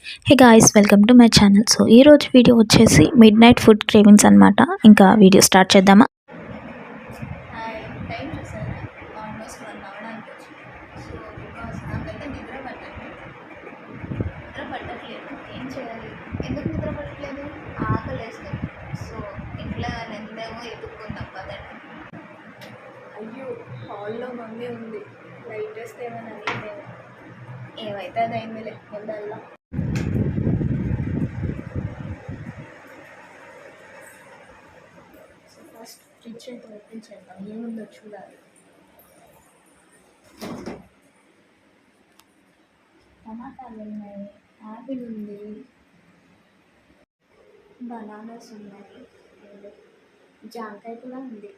Hey guys, welcome to my channel. So ఈ రోజు video వచ్చేసి మిడ్ నైట్ ఫుడ్ క్రేవింగ్స్ అనమాట. ఇంకా వీడియో స్టార్ట్ చేద్దామా? హాయ్, టైం చూసారా? ఆల్మోస్ట్ 1 అవ్వడానికి వచ్చింది. సో బికాస్ నాకైతే నిద్ర పట్టట్లేదు. ఏం చేయాలి? ఎందుకు నిద్ర పట్టట్లేదు? ఆకలేస్తుంది. సో ఇంట్లో నెందేమో ఎదుక్కుందాం పదండి. అయ్యో, హాల్లో మమ్మీ ఉంది. లైట్ వేస్తే ఏమైనా అడిగిందేమో. ఏమైతే అది అయిందిలే, ముందల్లా. సో ఫస్ట్ ఫ్రిడ్జ్ అయితే ఓపెన్ చేద్దాం, ఏముందో చూడాలి. టమాటాలు ఉన్నాయి, యాపిల్ ఉంది, బనానాస్ ఉన్నాయి, అండ్ జామకాయ కూడా ఉంది.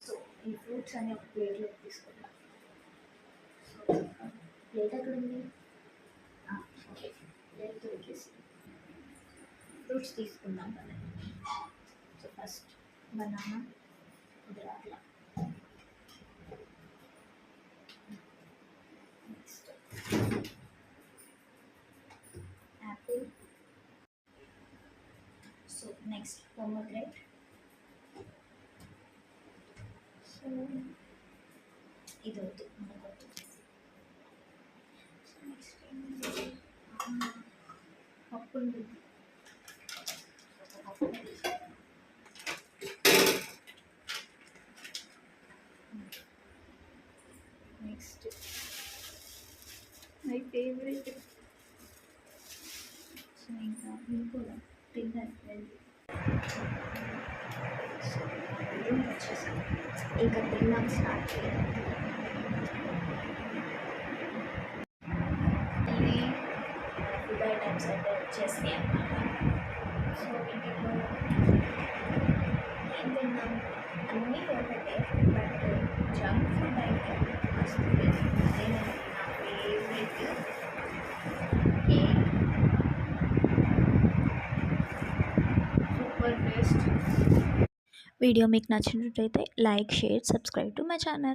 సో ఈ ఫ్రూట్స్ అన్ని ఒక ప్లేట్లోకి తీసుకుందాం. సో ప్లేట్ ఎక్కడ ఉంది? ఓకే, ప్లేట్ దొరికేసి ఫ్రూట్స్ తీసుకుందాం కదా. సో ఫస్ట్ బనానా, ఇది అట్లా. Next apple. So next pomegranate. So ఇది వద్దు, మనకు వద్దు. సో నెక్స్ట్ పప్పు ఉంది. Next my favourite. సో ఇంకా కూడా డిన్నర్ వెళ్ళి. సో రూమ్ వచ్చేసాం, ఇంకా డిన్నర్ స్టార్ట్ చేయాలి. ఇవి ఫుడ్ ఐటమ్స్ అయితే వచ్చేసాయి అన్నమాట. సో వీటిలో ఏం తిన్నాం? అన్నీ ఒకటే, బట్ జంక్ ఫుడ్ అయితే వస్తుంది. అదేనండి నా favourite cake. Super taste. Video మీకు నచ్చినట్లయితే like, share, subscribe to my channel.